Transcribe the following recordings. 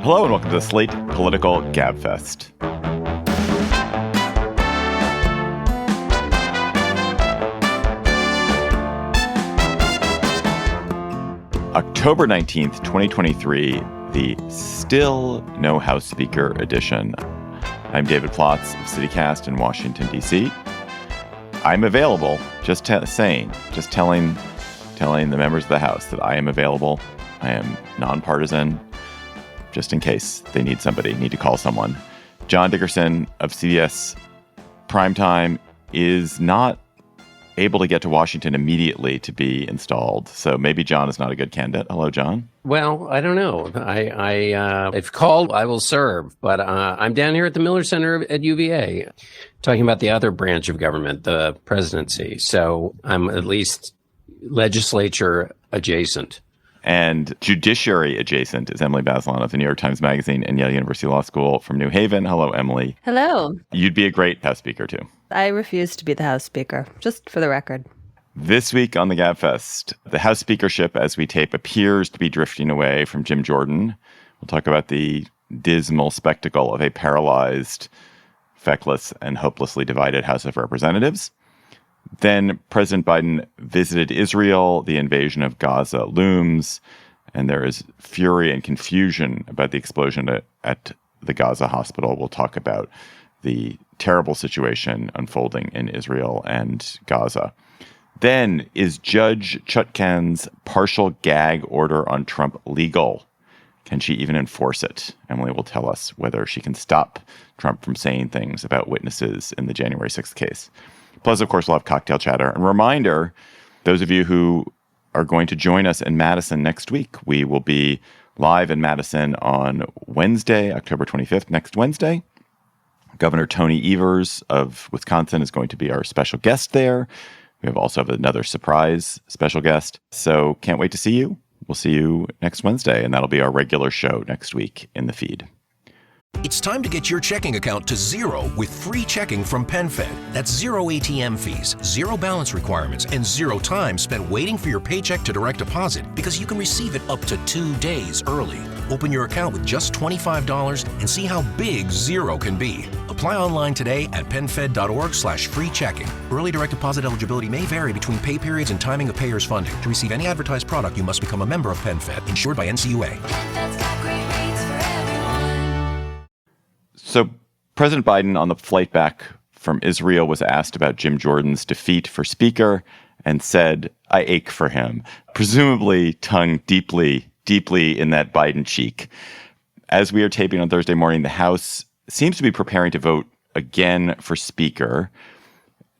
Hello and welcome to the Slate Political Gabfest. October 19th, 2023, the Still No House Speaker edition. I'm David Plotz of CityCast in Washington, D.C. I'm available, just telling the members of the House that I am available. I am nonpartisan, just in case they need to call someone. John Dickerson of CBS Primetime is not able to get to Washington immediately to be installed. So maybe John is not a good candidate. Hello, John. Well, I don't know. If called, I will serve. But I'm down here at the Miller Center at UVA talking about the other branch of government, the presidency. So I'm at least legislature adjacent. And judiciary adjacent is Emily Bazelon of the New York Times Magazine and Yale University Law School from New Haven. Hello, Emily. Hello. You'd be a great House Speaker, too. I refuse to be the House Speaker, just for the record. This week on the Gabfest, the House Speakership, as we tape, appears to be drifting away from Jim Jordan. We'll talk about the dismal spectacle of a paralyzed, feckless, and hopelessly divided House of Representatives. Then President Biden visited Israel. The invasion of Gaza looms, and there is fury and confusion about the explosion at the Gaza hospital. We'll talk about the terrible situation unfolding in Israel and Gaza. Then, is Judge Chutkan's partial gag order on Trump legal? Can she even enforce it? Emily will tell us whether she can stop Trump from saying things about witnesses in the January 6th case. Plus, of course, we'll have cocktail chatter. And reminder, those of you who are going to join us in Madison next week, we will be live in Madison on Wednesday, October 25th, next Wednesday. Governor Tony Evers of Wisconsin is going to be our special guest there. We also have another surprise special guest. So can't wait to see you. We'll see you next Wednesday, and that'll be our regular show next week in the feed. It's time to get your checking account to zero with free checking from PenFed. That's zero ATM fees, zero balance requirements, and zero time spent waiting for your paycheck to direct deposit because you can receive it up to 2 days early. Open your account with just $25 and see how big zero can be. Apply online today at PenFed.org/free checking. Early direct deposit eligibility may vary between pay periods and timing of payers' funding. To receive any advertised product, you must become a member of PenFed, insured by NCUA. So President Biden on the flight back from Israel was asked about Jim Jordan's defeat for Speaker and said, "I ache for him," presumably tongue deeply, deeply in that Biden cheek. As we are taping on Thursday morning, the House seems to be preparing to vote again for Speaker.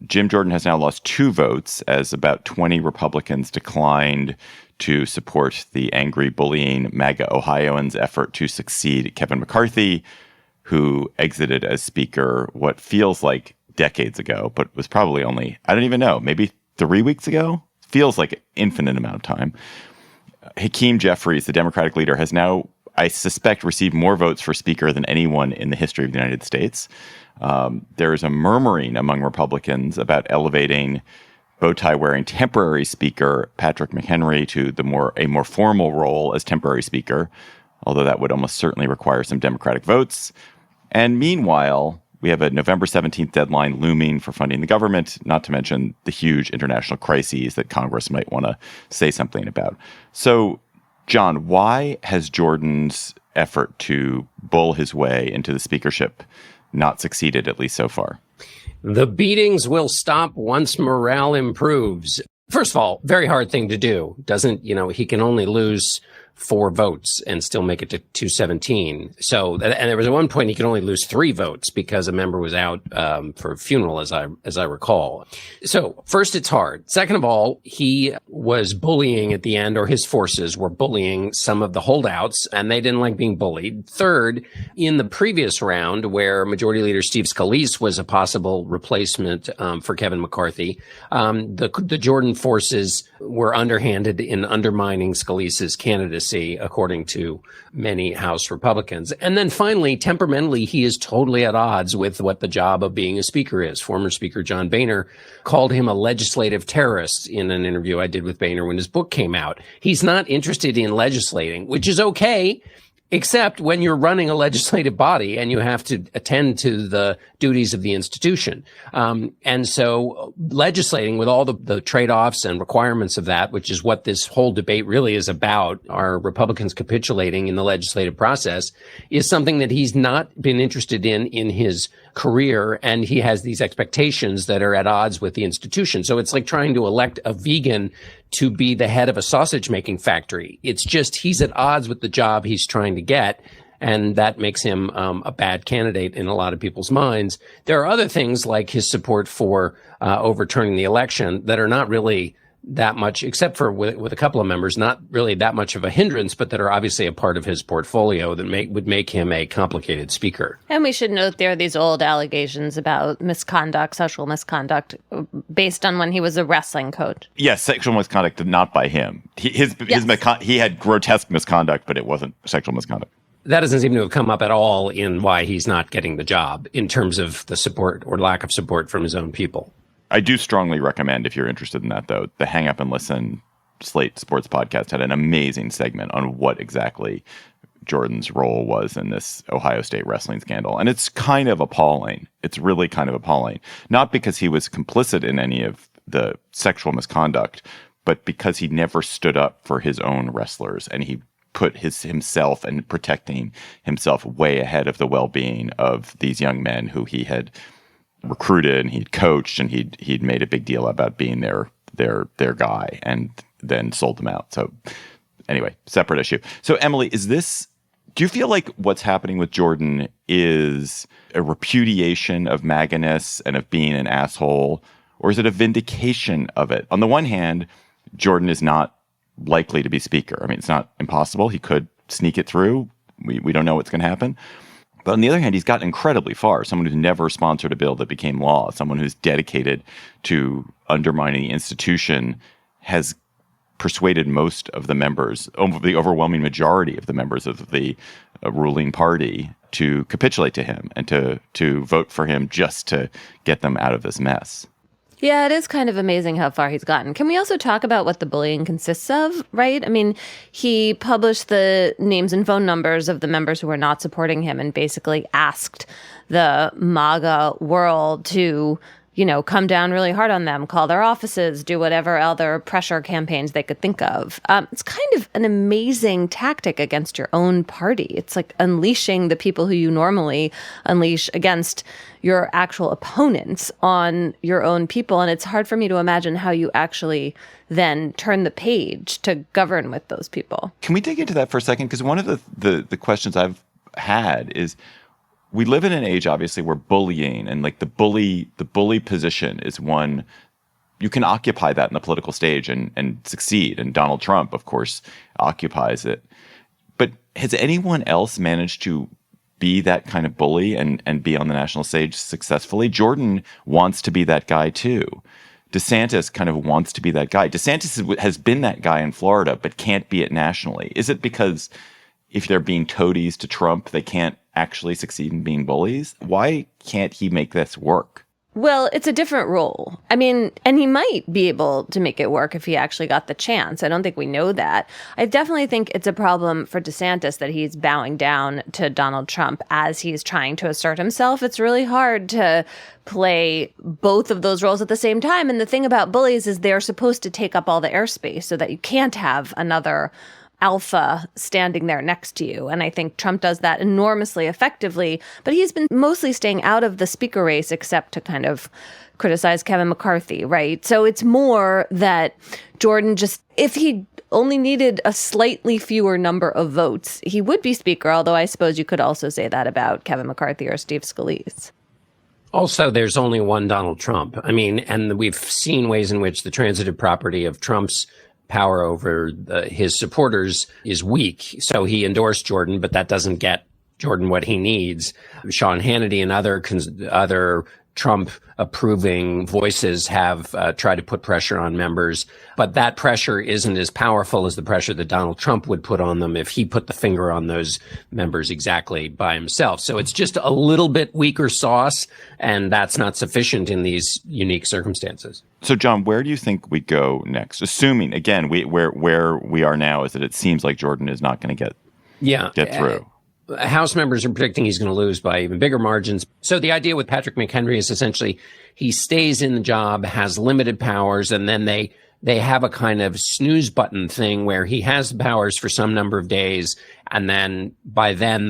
Jim Jordan has now lost 2 votes as about 20 Republicans declined to support the angry, bullying MAGA Ohioans' effort to succeed Kevin McCarthy, who exited as Speaker what feels like decades ago, but was probably only, I don't even know, maybe 3 weeks ago? Feels like an infinite amount of time. Hakeem Jeffries, the Democratic leader, has now, I suspect, received more votes for Speaker than anyone in the history of the United States. There is a murmuring among Republicans about elevating bow-tie-wearing temporary Speaker Patrick McHenry to a more formal role as temporary Speaker, although that would almost certainly require some Democratic votes. And meanwhile, we have a November 17th deadline looming for funding the government, not to mention the huge international crises that Congress might want to say something about. So, John, why has Jordan's effort to bull his way into the speakership not succeeded, at least so far? The beatings will stop once morale improves. First of all, very hard thing to do. He can only lose 4 votes and still make it to 217. So, and there was at one point he could only lose 3 votes because a member was out for a funeral, as I recall. So, first, it's hard. Second of all, he was bullying at the end, or his forces were bullying some of the holdouts, and they didn't like being bullied. Third, in the previous round, where Majority Leader Steve Scalise was a possible replacement for Kevin McCarthy, the Jordan forces were underhanded in undermining Scalise's candidacy, according to many House Republicans. And then finally, temperamentally, he is totally at odds with what the job of being a speaker is. Former Speaker John Boehner called him a legislative terrorist in an interview I did with Boehner when his book came out. He's not interested in legislating, which is okay. Except when you're running a legislative body and you have to attend to the duties of the institution. And so legislating with all the trade-offs and requirements of that, which is what this whole debate really is about, are Republicans capitulating in the legislative process, is something that he's not been interested in his career. And he has these expectations that are at odds with the institution. So it's like trying to elect a vegan to be the head of a sausage making factory. It's just he's at odds with the job he's trying to get. And that makes him a bad candidate in a lot of people's minds. There are other things like his support for overturning the election that are not really that much, except for with a couple of members, not really that much of a hindrance, but that are obviously a part of his portfolio that would make him a complicated speaker. And we should note there are these old allegations about misconduct, sexual misconduct, based on when he was a wrestling coach. Yes, sexual misconduct, not by him. He had grotesque misconduct, but it wasn't sexual misconduct. That doesn't seem to have come up at all in why he's not getting the job in terms of the support or lack of support from his own people. I do strongly recommend, if you're interested in that, though, the Hang Up and Listen Slate Sports podcast had an amazing segment on what exactly Jordan's role was in this Ohio State wrestling scandal. And it's kind of appalling. It's really kind of appalling. Not because he was complicit in any of the sexual misconduct, but because he never stood up for his own wrestlers, and he put himself and protecting himself way ahead of the well-being of these young men who he had recruited and he'd coached, and he'd made a big deal about being their guy, and then sold them out. So anyway, separate issue. So Emily, do you feel like what's happening with Jordan is a repudiation of MAGA-ness and of being an asshole, or is it a vindication of it? On the one hand, Jordan is not likely to be speaker. I mean, it's not impossible. He could sneak it through. We don't know what's going to happen. But on the other hand, he's gotten incredibly far. Someone who's never sponsored a bill that became law, someone who's dedicated to undermining the institution, has persuaded most of the members, the overwhelming majority of the members of the ruling party, to capitulate to him and to vote for him just to get them out of this mess. Yeah, it is kind of amazing how far he's gotten. Can we also talk about what the bullying consists of, right? I mean, he published the names and phone numbers of the members who were not supporting him and basically asked the MAGA world to, come down really hard on them, call their offices, do whatever other pressure campaigns they could think of. It's kind of an amazing tactic against your own party. It's like unleashing the people who you normally unleash against your actual opponents on your own people. And it's hard for me to imagine how you actually then turn the page to govern with those people. Can we dig into that for a second? Because one of the questions I've had is, we live in an age, obviously, where bullying and like the bully position is one, you can occupy that in the political stage and succeed. And Donald Trump, of course, occupies it. But has anyone else managed to be that kind of bully and be on the national stage successfully? Jordan wants to be that guy too. DeSantis kind of wants to be that guy. DeSantis has been that guy in Florida, but can't be it nationally. Is it because if they're being toadies to Trump, they can't actually succeed in being bullies? Why can't he make this work? Well, it's a different role. I mean, and he might be able to make it work if he actually got the chance. I don't think we know that. I definitely think it's a problem for DeSantis that he's bowing down to Donald Trump as he's trying to assert himself. It's really hard to play both of those roles at the same time. And the thing about bullies is they're supposed to take up all the airspace so that you can't have another alpha standing there next to you. And I think Trump does that enormously effectively, but he's been mostly staying out of the speaker race except to kind of criticize Kevin McCarthy, right? So it's more that Jordan just, if he only needed a slightly fewer number of votes, he would be speaker, although I suppose you could also say that about Kevin McCarthy or Steve Scalise. Also, there's only one Donald Trump. I mean, and we've seen ways in which the transitive property of Trump's power over his supporters is weak. So he endorsed Jordan, but that doesn't get Jordan what he needs. Sean Hannity and other Trump-approving voices have tried to put pressure on members, but that pressure isn't as powerful as the pressure that Donald Trump would put on them if he put the finger on those members exactly by himself. So it's just a little bit weaker sauce, and that's not sufficient in these unique circumstances. So, John, where do you think we go next? Assuming, again, where we are now is that it seems like Jordan is not going to get through. House members are predicting he's going to lose by even bigger margins. So the idea with Patrick McHenry is essentially he stays in the job, has limited powers, and then they have a kind of snooze button thing where he has powers for some number of days, and then by then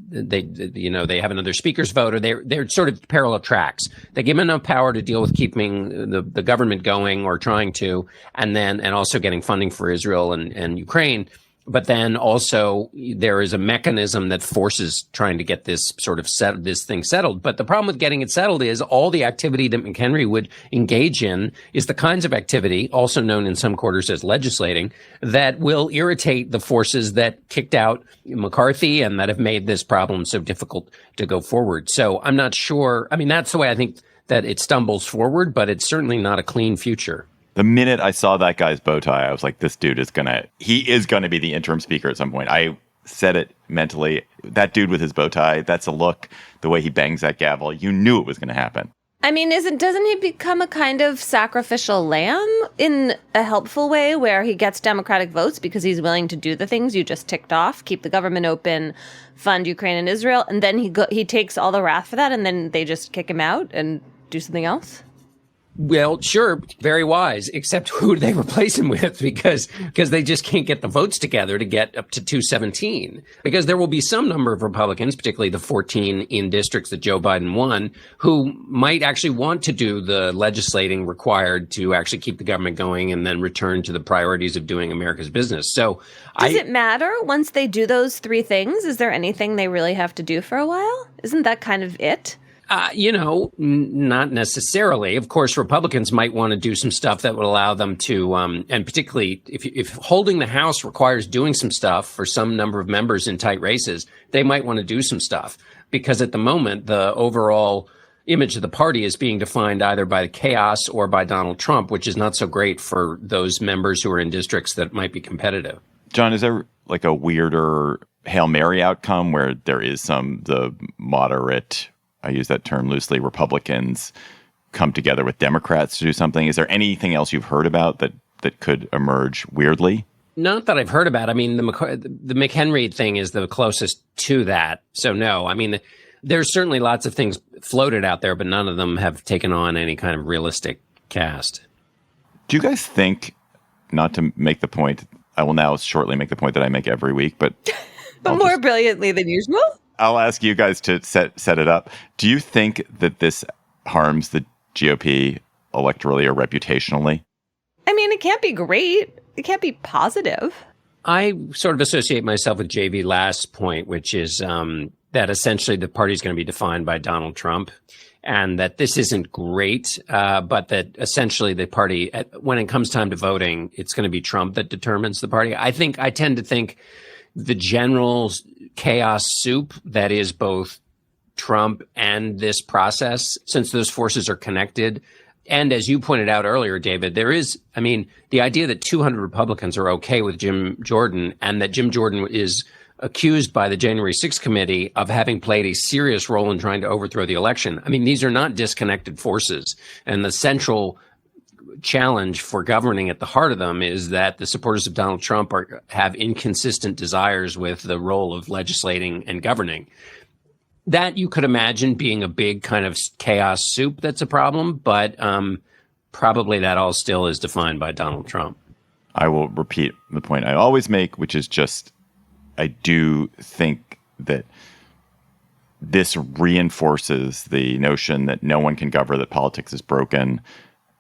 they have another speaker's vote, or they're sort of parallel tracks. They give him enough power to deal with keeping the government going or trying to, and also getting funding for Israel and Ukraine. But then also there is a mechanism that forces trying to get this sort of this thing settled. But the problem with getting it settled is all the activity that McHenry would engage in is the kinds of activity, also known in some quarters as legislating, that will irritate the forces that kicked out McCarthy and that have made this problem so difficult to go forward. So I'm not sure. I mean, that's the way I think that it stumbles forward, but it's certainly not a clean future. The minute I saw that guy's bow tie, I was like, this dude is going to be the interim speaker at some point. I said it mentally. That dude with his bow tie, that's a look, the way he bangs that gavel. You knew it was going to happen. I mean, doesn't he become a kind of sacrificial lamb in a helpful way where he gets Democratic votes because he's willing to do the things you just ticked off, keep the government open, fund Ukraine and Israel, and then he takes all the wrath for that, and then they just kick him out and do something else? Well, sure, very wise, except who do they replace him with? Because they just can't get the votes together to get up to 217. Because there will be some number of Republicans, particularly the 14 in districts that Joe Biden won, who might actually want to do the legislating required to actually keep the government going and then return to the priorities of doing America's business. So does it matter once they do those three things? Is there anything they really have to do for a while? Isn't that kind of it? Not necessarily. Of course, Republicans might want to do some stuff that would allow them to, and particularly if holding the House requires doing some stuff for some number of members in tight races, they might want to do some stuff. Because at the moment, the overall image of the party is being defined either by the chaos or by Donald Trump, which is not so great for those members who are in districts that might be competitive. John, is there like a weirder Hail Mary outcome where there is the moderate, I use that term loosely, Republicans come together with Democrats to do something? Is there anything else you've heard about that could emerge weirdly? Not that I've heard about. I mean, the McHenry thing is the closest to that. So no, I mean, there's certainly lots of things floated out there, but none of them have taken on any kind of realistic cast. Do you guys think, not to make the point, I will now shortly make the point that I make every week, but more brilliantly than usual? I'll ask you guys to set it up. Do you think that this harms the GOP electorally or reputationally? I mean, it can't be great. It can't be positive. I sort of associate myself with JV last point, which is that essentially the party is going to be defined by Donald Trump, and that this isn't great, but that essentially the party, when it comes time to voting, it's going to be Trump that determines the party. I tend to think the general chaos soup that is both Trump and this process, since those forces are connected. And as you pointed out earlier, David, there is, I mean, the idea that 200 Republicans are okay with Jim Jordan and that Jim Jordan is accused by the January 6th committee of having played a serious role in trying to overthrow the election. I mean, these are not disconnected forces. And the central challenge for governing at the heart of them is that the supporters of Donald Trump have inconsistent desires with the role of legislating and governing. That you could imagine being a big kind of chaos soup that's a problem, but probably that all still is defined by Donald Trump. I will repeat the point I always make, which is just, I do think that this reinforces the notion that no one can govern, that politics is broken,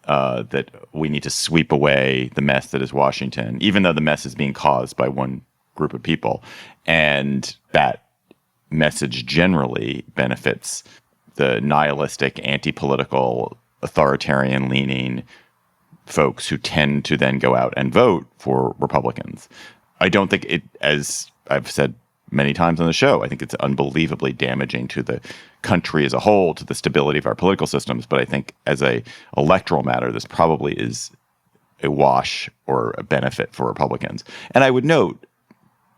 that we need to sweep away the mess that is Washington, even though the mess is being caused by one group of people. And that message generally benefits the nihilistic, anti-political, authoritarian-leaning folks who tend to then go out and vote for Republicans. I don't think it, as I've said many times on the show, I think it's unbelievably damaging to the country as a whole, to the stability of our political systems. But I think as a electoral matter, this probably is a wash or a benefit for Republicans. And I would note,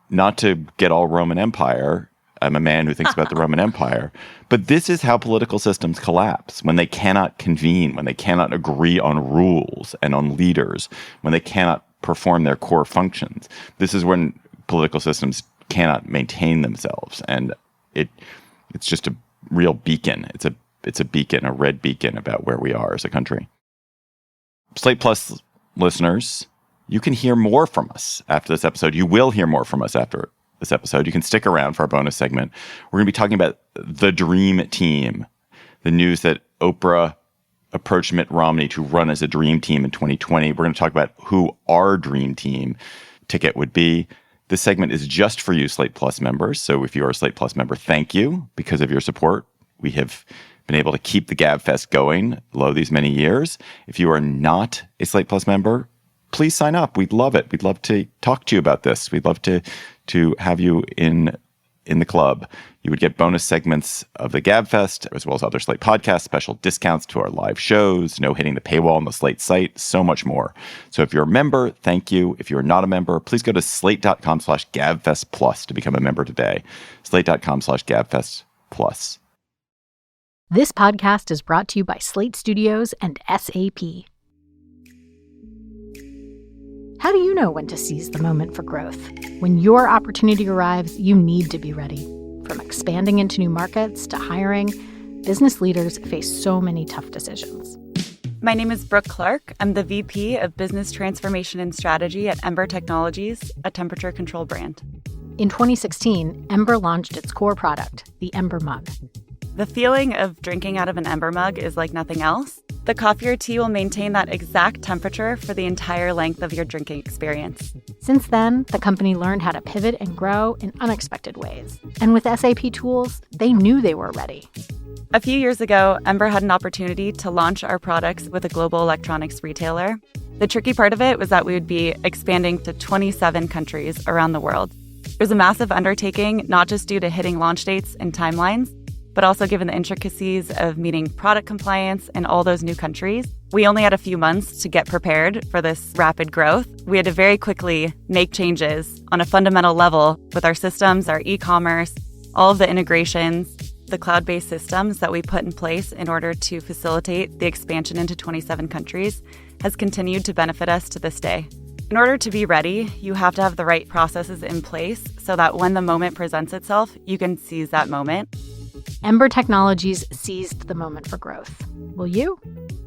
not to get all Roman Empire, I'm a man who thinks about the Roman Empire, but this is how political systems collapse, when they cannot convene, when they cannot agree on rules and on leaders, when they cannot perform their core functions. This is when political systems cannot maintain themselves. And it's just a real beacon. It's a beacon, a red beacon about where we are as a country. Slate Plus listeners, you can hear more from us after this episode. You will hear more from us after this episode. You can stick around for our bonus segment. We're going to be talking about the Dream Team, the news that Oprah approached Mitt Romney to run as a dream team in 2020. We're going to talk about who our dream team ticket would be. This segment is just for you Slate Plus members. So if you are a Slate Plus member, thank you. Because of your support, we have been able to keep the Gabfest going low these many years. If you are not a Slate Plus member, please sign up. We'd love it. We'd love to talk to you about this. We'd love to have you in the club. You would get bonus segments of the Gabfest, as well as other Slate podcasts, special discounts to our live shows, no hitting the paywall on the Slate site, so much more. So if you're a member, thank you. If you're not a member, please go to slate.com/GabfestPlus to become a member today. Slate.com/GabfestPlus. This podcast is brought to you by Slate Studios and SAP. How do you know when to seize the moment for growth? When your opportunity arrives, you need to be ready. From expanding into new markets to hiring, business leaders face so many tough decisions. My name is Brooke Clark. I'm the VP of Business Transformation and Strategy at Ember Technologies, a temperature control brand. In 2016, Ember launched its core product, the Ember Mug. The feeling of drinking out of an Ember mug is like nothing else. The coffee or tea will maintain that exact temperature for the entire length of your drinking experience. Since then, the company learned how to pivot and grow in unexpected ways. And with SAP tools, they knew they were ready. A few years ago, Ember had an opportunity to launch our products with a global electronics retailer. The tricky part of it was that we would be expanding to 27 countries around the world. It was a massive undertaking, not just due to hitting launch dates and timelines, but also given the intricacies of meeting product compliance in all those new countries. We only had a few months to get prepared for this rapid growth. We had to very quickly make changes on a fundamental level with our systems, our e-commerce, all of the integrations, the cloud-based systems that we put in place in order to facilitate the expansion into 27 countries has continued to benefit us to this day. In order to be ready, you have to have the right processes in place so that when the moment presents itself, you can seize that moment. Ember Technologies seized the moment for growth. Will you?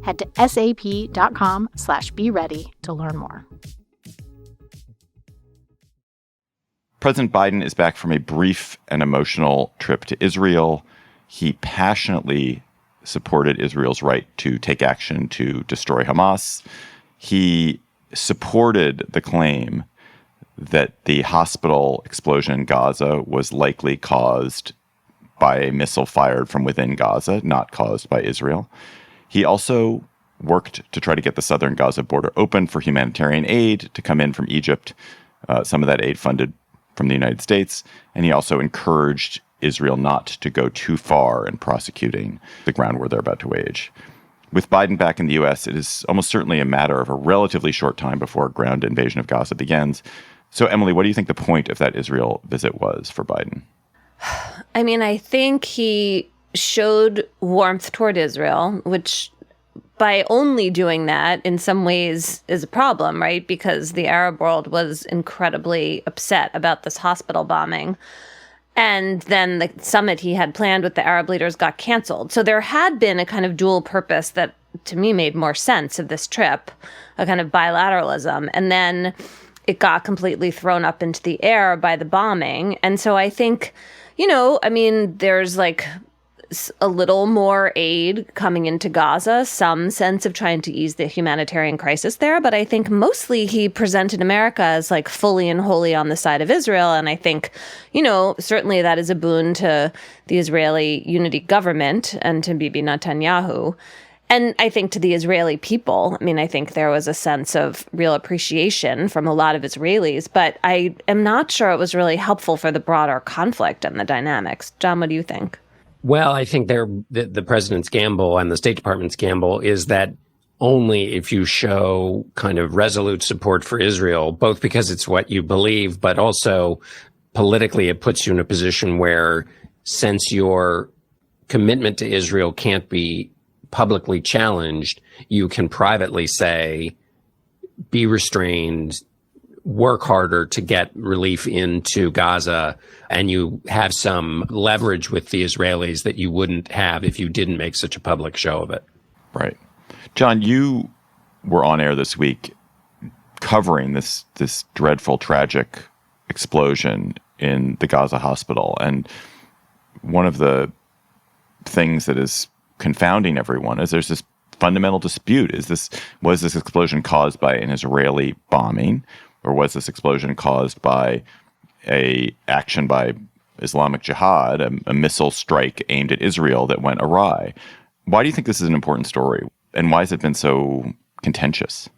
Head to sap.com/be-ready to learn more. President Biden is back from a brief and emotional trip to Israel. He passionately supported Israel's right to take action to destroy Hamas. He supported the claim that the hospital explosion in Gaza was likely caused by a missile fired from within Gaza, not caused by Israel. He also worked to try to get the southern Gaza border open for humanitarian aid to come in from Egypt, some of that aid funded from the United States. And he also encouraged Israel not to go too far in prosecuting the ground war they're about to wage. With Biden back in the U.S., it is almost certainly a matter of a relatively short time before a ground invasion of Gaza begins. So, Emily, what do you think the point of that Israel visit was for Biden? I mean, I think he showed warmth toward Israel, which by only doing that in some ways is a problem, right? Because the Arab world was incredibly upset about this hospital bombing. And then the summit he had planned with the Arab leaders got canceled. So there had been a kind of dual purpose that to me made more sense of this trip, a kind of bilateralism. And then it got completely thrown up into the air by the bombing. And so I think, there's like a little more aid coming into Gaza, some sense of trying to ease the humanitarian crisis there. But I think mostly he presented America as like fully and wholly on the side of Israel. And I think, certainly that is a boon to the Israeli unity government and to Bibi Netanyahu. And I think to the Israeli people, I think there was a sense of real appreciation from a lot of Israelis, but I am not sure it was really helpful for the broader conflict and the dynamics. John, what do you think? Well, I think the president's gamble and the State Department's gamble is that only if you show kind of resolute support for Israel, both because it's what you believe, but also politically it puts you in a position where since your commitment to Israel can't be publicly challenged, you can privately say, be restrained, work harder to get relief into Gaza, and you have some leverage with the Israelis that you wouldn't have if you didn't make such a public show of it. Right. John, you were on air this week covering this dreadful, tragic explosion in the Gaza hospital. And one of the things that is confounding everyone is there's this fundamental dispute. Was this explosion caused by an Israeli bombing, or was this explosion caused by a action by Islamic Jihad, a missile strike aimed at Israel that went awry? Why do you think this is an important story, and why has it been so contentious?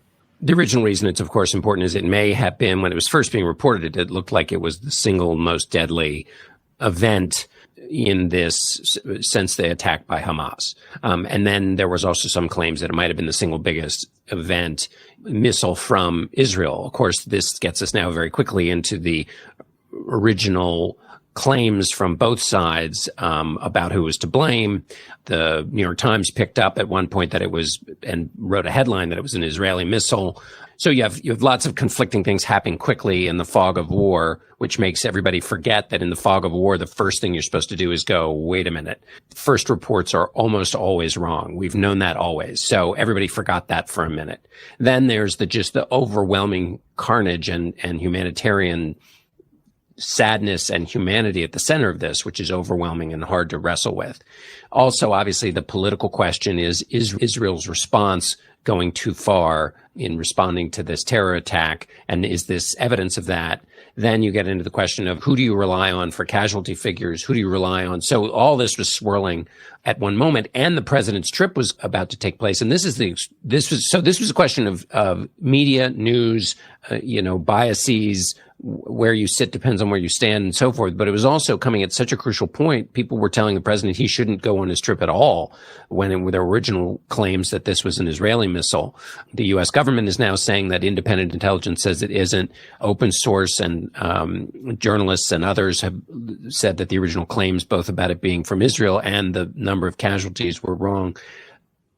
The original reason it's, of course, important is it may have been, when it was first being reported, it looked like it was the single most deadly event in this since the attack by Hamas. And then there was also some claims that it might have been the single biggest event missile from Israel. Of course, this gets us now very quickly into the original claims from both sides about who was to blame. The New York Times picked up at one point that it was, and wrote a headline that it was an Israeli missile. So you have lots of conflicting things happening quickly in the fog of war, which makes everybody forget that in the fog of war, the first thing you're supposed to do is go, wait a minute. First reports are almost always wrong. We've known that always. So everybody forgot that for a minute. Then there's the overwhelming carnage and humanitarian sadness and humanity at the center of this, which is overwhelming and hard to wrestle with. Also, obviously, the political question is Israel's response going too far in responding to this terror attack? And is this evidence of that? Then you get into the question of who do you rely on for casualty figures? Who do you rely on? So all this was swirling at one moment, and the president's trip was about to take place. And this was a question of media, news, biases. Where you sit depends on where you stand and so forth. But it was also coming at such a crucial point. People were telling the president he shouldn't go on his trip at all when there were original claims that this was an Israeli missile. The U.S. government is now saying that independent intelligence says it isn't. Open source and journalists and others have said that the original claims, both about it being from Israel and the number of casualties, were wrong.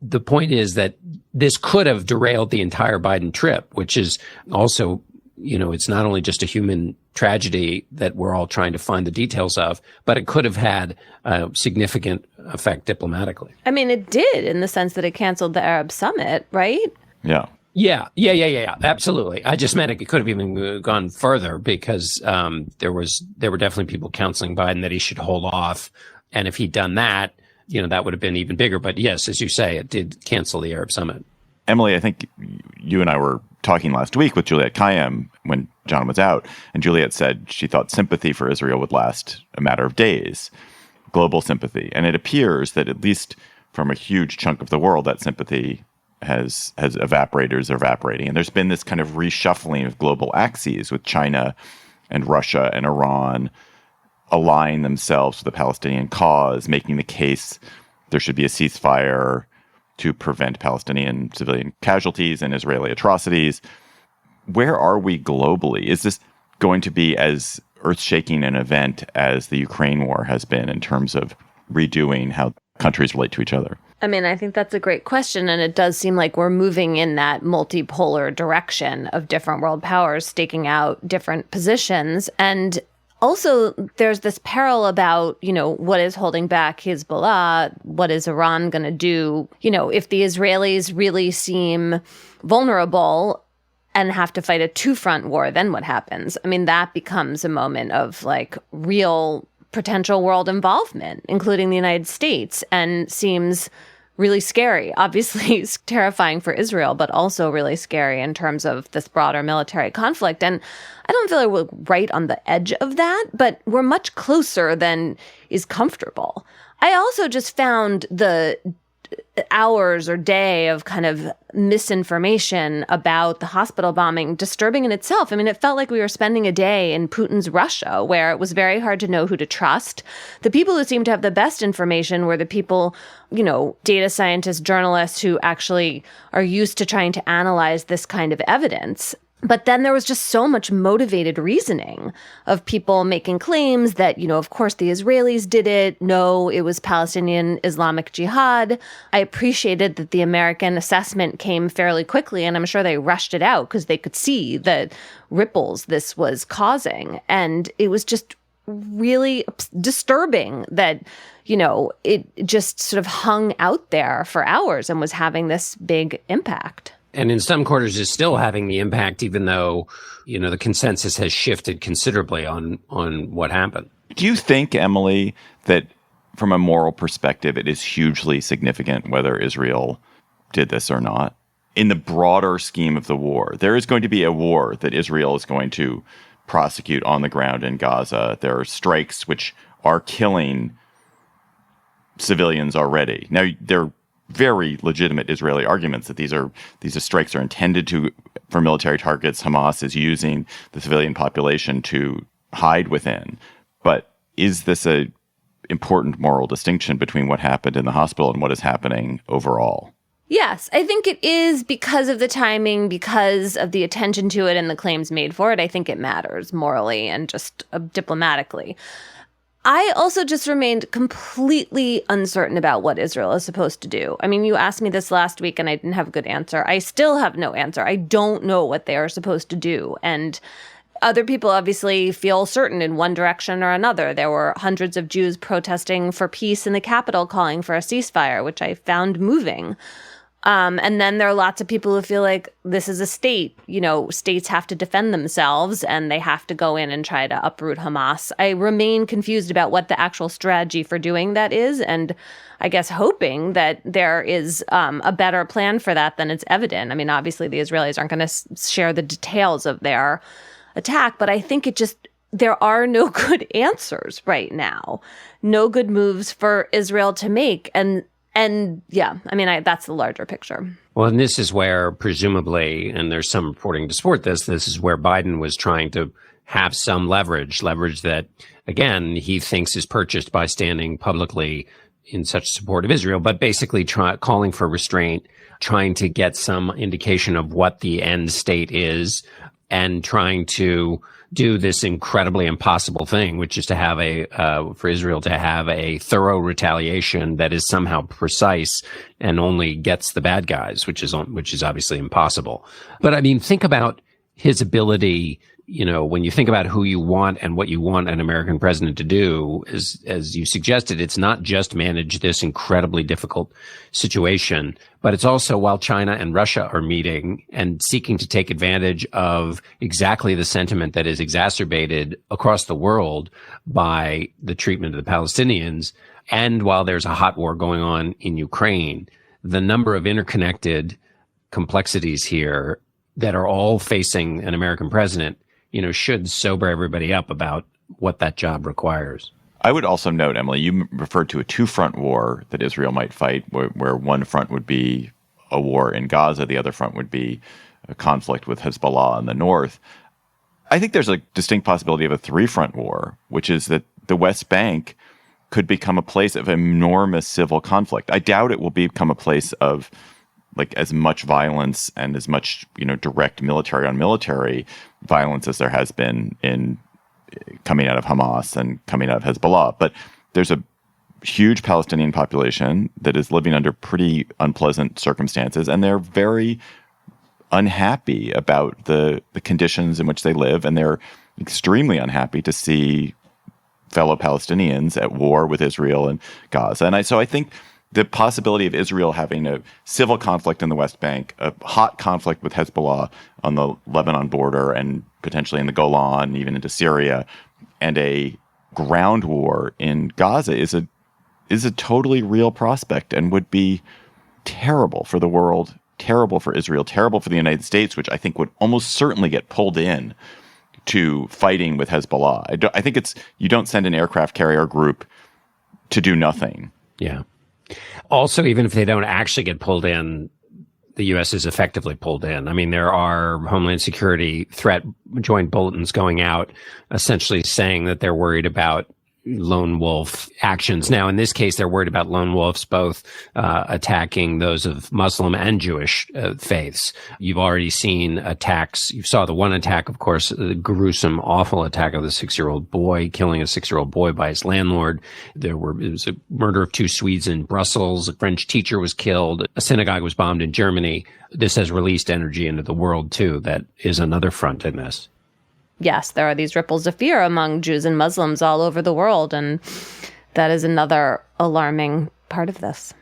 The point is that this could have derailed the entire Biden trip, which is also, it's not only just a human tragedy that we're all trying to find the details of, but it could have had a significant effect diplomatically. I mean, it did in the sense that it canceled the Arab summit, right? Yeah. Yeah, absolutely. I just meant it could have even gone further because there were definitely people counseling Biden that he should hold off. And if he'd done that, that would have been even bigger. But yes, as you say, it did cancel the Arab summit. Emily, I think you and I were talking last week with Juliette Kayyem when John was out, and Juliette said she thought sympathy for Israel would last a matter of days, global sympathy. And it appears that at least from a huge chunk of the world, that sympathy has evaporated or is evaporating. And there's been this kind of reshuffling of global axes with China and Russia and Iran aligning themselves with the Palestinian cause, making the case there should be a ceasefire to prevent Palestinian civilian casualties and Israeli atrocities. Where are we globally? Is this going to be as earth-shaking an event as the Ukraine war has been in terms of redoing how countries relate to each other? I mean, I think that's a great question. And it does seem like we're moving in that multipolar direction of different world powers staking out different positions. And also, there's this peril about, what is holding back Hezbollah? What is Iran going to do? If the Israelis really seem vulnerable and have to fight a two-front war, then what happens? I mean, that becomes a moment of real potential world involvement, including the United States, and seems really scary. Obviously, it's terrifying for Israel, but also really scary in terms of this broader military conflict. And I don't feel like we're right on the edge of that, but we're much closer than is comfortable. I also just found the hours or day of kind of misinformation about the hospital bombing disturbing in itself. I mean, it felt like we were spending a day in Putin's Russia, where it was very hard to know who to trust. The people who seemed to have the best information were the people, data scientists, journalists who actually are used to trying to analyze this kind of evidence. But then there was just so much motivated reasoning of people making claims that, of course, the Israelis did it. No, it was Palestinian Islamic Jihad. I appreciated that the American assessment came fairly quickly, and I'm sure they rushed it out because they could see the ripples this was causing. And it was just really disturbing that, it just sort of hung out there for hours and was having this big impact. And in some quarters is still having the impact, even though, the consensus has shifted considerably on what happened. Do you think, Emily, that from a moral perspective, it is hugely significant whether Israel did this or not? In the broader scheme of the war, there is going to be a war that Israel is going to prosecute on the ground in Gaza. There are strikes which are killing civilians already. Now, they're very legitimate Israeli arguments that these strikes are intended for military targets. Hamas is using the civilian population to hide within. But is this a important moral distinction between what happened in the hospital and what is happening overall? Yes, I think it is because of the timing, because of the attention to it and the claims made for it. I think it matters morally and just diplomatically. I also just remained completely uncertain about what Israel is supposed to do. I mean, you asked me this last week and I didn't have a good answer. I still have no answer. I don't know what they are supposed to do. And other people obviously feel certain in one direction or another. There were hundreds of Jews protesting for peace in the capital, calling for a ceasefire, which I found moving. And then there are lots of people who feel like this is a state. States have to defend themselves and they have to go in and try to uproot Hamas. I remain confused about what the actual strategy for doing that is. And I guess hoping that there is a better plan for that than it's evident. I mean, obviously, the Israelis aren't going to share the details of their attack, but I think there are no good answers right now, no good moves for Israel to make. And yeah, I mean, that's the larger picture. Well, and this is where presumably, and there's some reporting to support this is where Biden was trying to have some leverage that, again, he thinks is purchased by standing publicly in such support of Israel, but basically calling for restraint, trying to get some indication of what the end state is, and trying to do this incredibly impossible thing, which is to have for Israel to have a thorough retaliation that is somehow precise and only gets the bad guys, which is obviously impossible. But I mean, think about his ability. When you think about who you want and what you want an American president to do, as you suggested, it's not just manage this incredibly difficult situation, but it's also while China and Russia are meeting and seeking to take advantage of exactly the sentiment that is exacerbated across the world by the treatment of the Palestinians. And while there's a hot war going on in Ukraine, the number of interconnected complexities here that are all facing an American president should sober everybody up about what that job requires. I would also note, Emily, you referred to a two-front war that Israel might fight, where one front would be a war in Gaza, the other front would be a conflict with Hezbollah in the north. I think there's a distinct possibility of a three-front war, which is that the West Bank could become a place of enormous civil conflict. I doubt it will become a place of as much violence and as much, direct military on military violence as there has been in coming out of Hamas and coming out of Hezbollah. But there's a huge Palestinian population that is living under pretty unpleasant circumstances, and they're very unhappy about the conditions in which they live, and they're extremely unhappy to see fellow Palestinians at war with Israel and Gaza. And so I think the possibility of Israel having a civil conflict in the West Bank, a hot conflict with Hezbollah on the Lebanon border and potentially in the Golan, even into Syria, and a ground war in Gaza is a totally real prospect and would be terrible for the world, terrible for Israel, terrible for the United States, which I think would almost certainly get pulled in to fighting with Hezbollah. I think you don't send an aircraft carrier group to do nothing. Yeah. Also, even if they don't actually get pulled in, the U.S. is effectively pulled in. I mean, there are Homeland Security threat joint bulletins going out essentially saying that they're worried about lone wolf actions. Now, in this case, they're worried about lone wolves both attacking those of Muslim and Jewish faiths. You've already seen attacks. You saw the one attack, of course, the gruesome, awful attack of the 6-year-old boy, killing a 6-year-old boy by his landlord. It was a murder of 2 Swedes in Brussels. A French teacher was killed. A synagogue was bombed in Germany. This has released energy into the world, too. That is another front in this. Yes, there are these ripples of fear among Jews and Muslims all over the world, and that is another alarming part of this.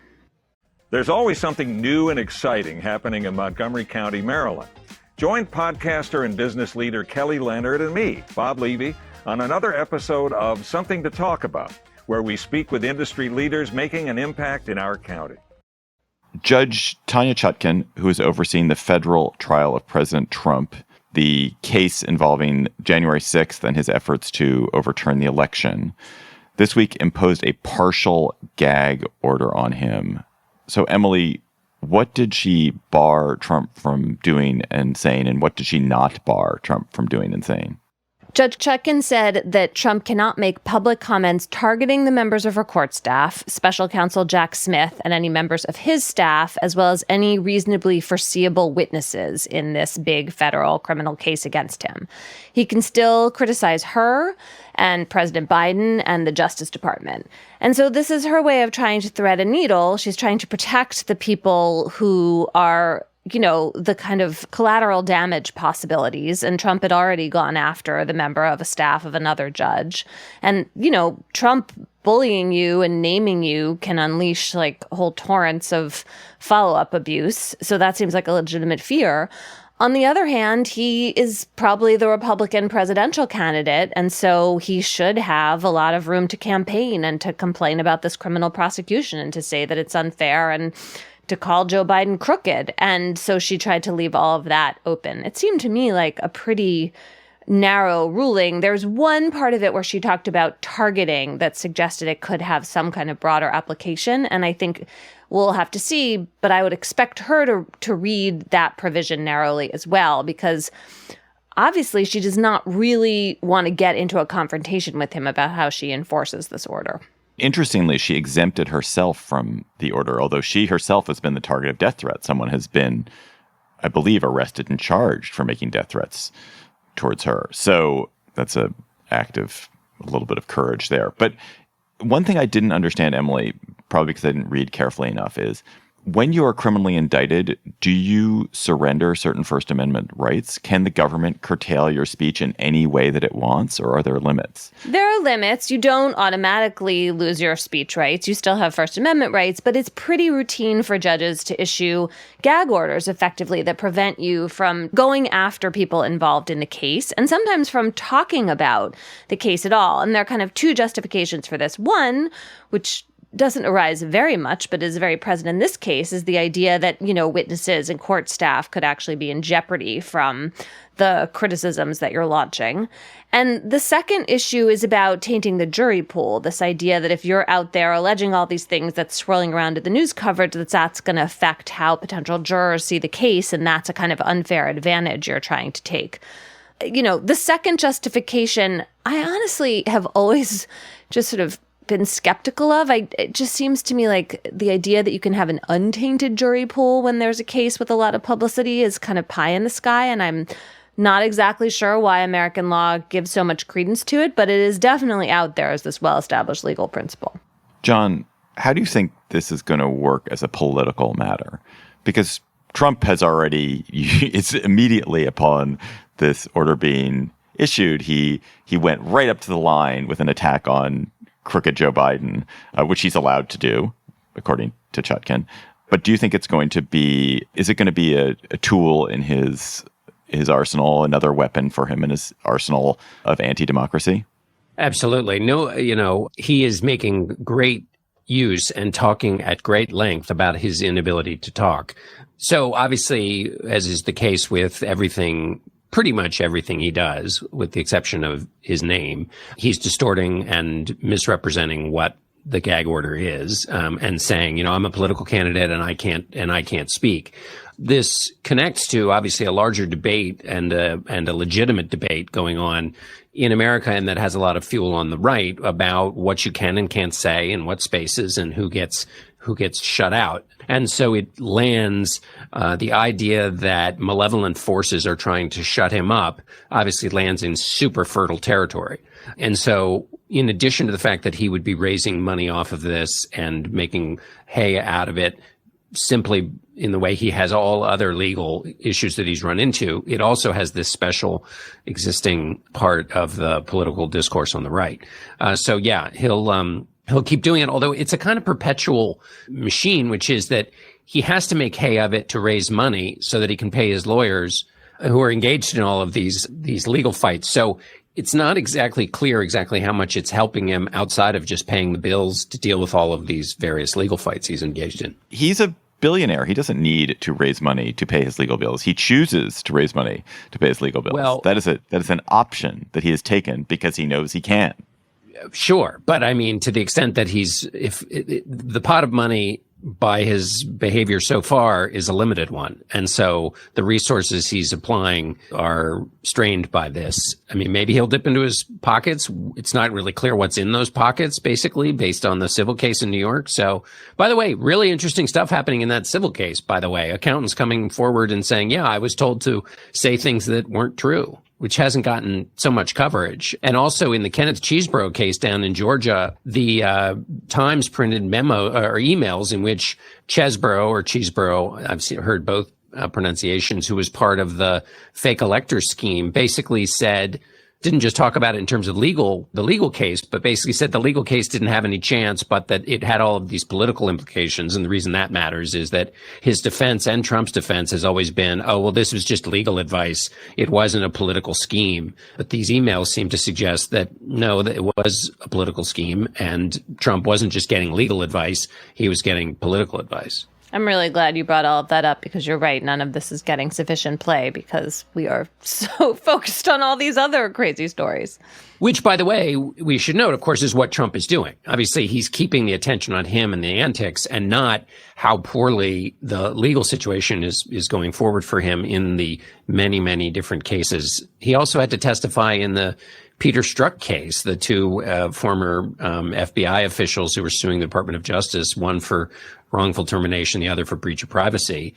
There's always something new and exciting happening in Montgomery County, Maryland. Join podcaster and business leader Kelly Leonard and me, Bob Levy, on another episode of Something to Talk About, where we speak with industry leaders making an impact in our county. Judge Tanya Chutkan, who is overseeing the federal trial of President Trump, the case involving January 6th and his efforts to overturn the election, this week imposed a partial gag order on him. So, Emily, what did she bar Trump from doing and saying, and what did she not bar Trump from doing and saying? Judge Chutkan said that Trump cannot make public comments targeting the members of her court staff, special counsel Jack Smith, and any members of his staff, as well as any reasonably foreseeable witnesses in this big federal criminal case against him. He can still criticize her and President Biden and the Justice Department. And so this is her way of trying to thread a needle. She's trying to protect the people who are, you know, the kind of collateral damage possibilities. And Trump had already gone after the member of a staff of another judge. And, you know, Trump bullying you and naming you can unleash like whole torrents of follow-up abuse. So that seems like a legitimate fear. On the other hand, he is probably the Republican presidential candidate, and so he should have a lot of room to campaign and to complain about this criminal prosecution and to say that it's unfair and to call Joe Biden crooked. And so she tried to leave all of that open. It seemed to me like a pretty narrow ruling. There's one part of it where she talked about targeting that suggested it could have some kind of broader application. And I think we'll have to see, but I would expect her to read that provision narrowly as well, because obviously she does not really want to get into a confrontation with him about how she enforces this order. Interestingly, she exempted herself from the order, although she herself has been the target of death threats. Someone has been, I believe, arrested and charged for making death threats towards her. So that's an act of a little bit of courage there. But one thing I didn't understand, Emily, probably because I didn't read carefully enough, is when you are criminally indicted, do you surrender certain First Amendment rights? Can the government curtail your speech in any way that it wants, or are there limits? There are limits. You don't automatically lose your speech rights. You still have First Amendment rights, but it's pretty routine for judges to issue gag orders effectively that prevent you from going after people involved in the case and sometimes from talking about the case at all. And there are kind of 2 justifications for this. One, which doesn't arise very much, but is very present in this case, is the idea that, you know, witnesses and court staff could actually be in jeopardy from the criticisms that you're launching. And the second issue is about tainting the jury pool, this idea that if you're out there alleging all these things that's swirling around in the news coverage, that's going to affect how potential jurors see the case, and that's a kind of unfair advantage you're trying to take. You know, the second justification, I honestly have always just sort of been skeptical of. It just seems to me like the idea that you can have an untainted jury pool when there's a case with a lot of publicity is kind of pie in the sky, and I'm not exactly sure why American law gives so much credence to it, but it is definitely out there as this well-established legal principle. John, how do you think this is going to work as a political matter? Because Trump has already, it's immediately upon this order being issued, he went right up to the line with an attack on crooked Joe Biden, which he's allowed to do, according to Chutkan. But do you think it's going to be, is it going to be a tool in his arsenal, another weapon for him in his arsenal of anti-democracy? Absolutely. No, you know, he is making great use and talking at great length about his inability to talk. So obviously, as is the case with everything, pretty much everything he does, with the exception of his name, he's distorting and misrepresenting what the gag order is, and saying, you know, I'm a political candidate and I can't speak. this connects to obviously a larger debate and a legitimate debate going on in America, and that has a lot of fuel on the right about what you can and can't say in what spaces and who gets shut out. And so it lands, the idea that malevolent forces are trying to shut him up obviously lands in super fertile territory. And so in addition to the fact that he would be raising money off of this and making hay out of it, simply in the way he has all other legal issues that he's run into, it also has this special existing part of the political discourse on the right. So yeah, he'll keep doing it, although it's a kind of perpetual machine, which is that he has to make hay of it to raise money so that he can pay his lawyers who are engaged in all of these legal fights. So it's not exactly clear exactly how much it's helping him outside of just paying the bills to deal with all of these various legal fights he's engaged in. He's a billionaire. He doesn't need to raise money to pay his legal bills. He chooses to raise money to pay his legal bills. Well, that is an option that he has taken because he knows he can. Sure. But I mean, to the extent that the pot of money by his behavior so far is a limited one. And so the resources he's applying are strained by this. I mean, maybe he'll dip into his pockets. It's not really clear what's in those pockets, basically, based on the civil case in New York. So, by the way, really interesting stuff happening in that civil case, by the way. Accountants coming forward and saying, yeah, I was told to say things that weren't true, which hasn't gotten so much coverage. And also in the Kenneth Chesebro case down in Georgia, the Times printed emails in which Chesebro, I've heard both pronunciations, who was part of the fake elector scheme, basically said, didn't just talk about it in terms of the legal case, but basically said the legal case didn't have any chance, but that it had all of these political implications. And the reason that matters is that his defense and Trump's defense has always been, oh, well, this was just legal advice. It wasn't a political scheme. But these emails seem to suggest that, no, that it was a political scheme, and Trump wasn't just getting legal advice. He was getting political advice. I'm really glad you brought all of that up, because you're right. None of this is getting sufficient play because we are so focused on all these other crazy stories. Which, by the way, we should note, of course, is what Trump is doing. Obviously, he's keeping the attention on him and the antics, and not how poorly the legal situation is going forward for him in the many, many different cases. He also had to testify in the Peter Strzok case, the two former FBI officials who were suing the Department of Justice, one for wrongful termination, the other for breach of privacy.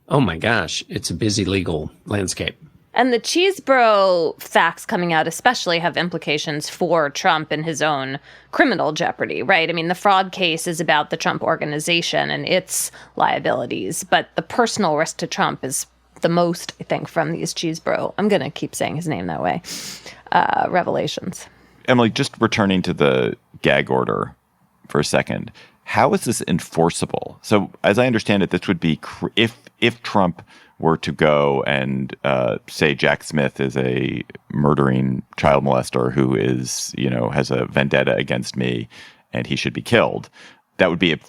Oh my gosh, it's a busy legal landscape. And the Chesebro facts coming out especially have implications for Trump and his own criminal jeopardy, right? I mean, the fraud case is about the Trump organization and its liabilities, but the personal risk to Trump is the most, I think, from these Chesebro, I'm going to keep saying his name that way, revelations. Emily, just returning to the gag order for a second, how is this enforceable? So as I understand it, this would be if Trump were to go and say Jack Smith is a murdering child molester who is, has a vendetta against me and he should be killed, that would be a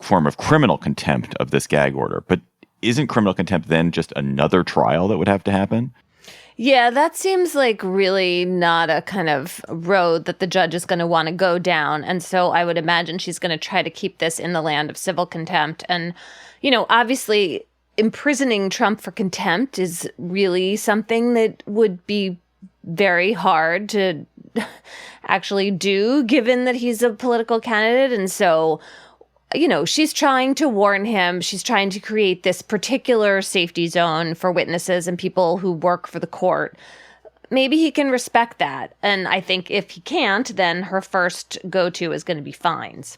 form of criminal contempt of this gag order. But isn't criminal contempt then just another trial that would have to happen? Yeah, that seems like really not a kind of road that the judge is going to want to go down. And so I would imagine she's going to try to keep this in the land of civil contempt. And, obviously imprisoning Trump for contempt is really something that would be very hard to actually do, given that he's a political candidate. And so, she's trying to warn him. She's trying to create this particular safety zone for witnesses and people who work for the court. Maybe he can respect that. And I think if he can't, then her first go-to is going to be fines.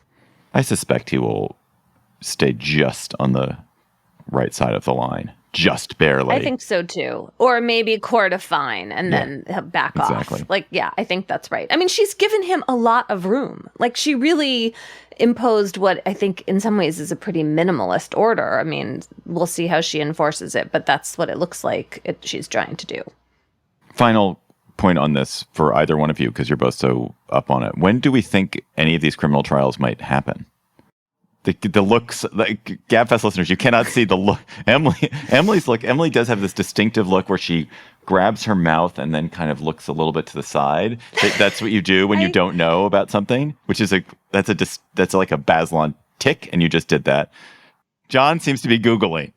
I suspect he will stay just on the right side of the line. Just barely. I think so too. Or maybe court a fine and then he'll back off. I think that's right. I mean, she's given him a lot of room. She really imposed what I think in some ways is a pretty minimalist order. I mean, we'll see how she enforces it, but that's what it looks like she's trying to do. Final point on this for either one of you, because you're both so up on it. When do we think any of these criminal trials might happen? The looks, like Gabfest listeners, you cannot see the look. Emily's look. Emily does have this distinctive look where she grabs her mouth and then kind of looks a little bit to the side. That's what you do when you don't know about something, which is that's like a Bazelon tick, and you just did that. John seems to be Googling.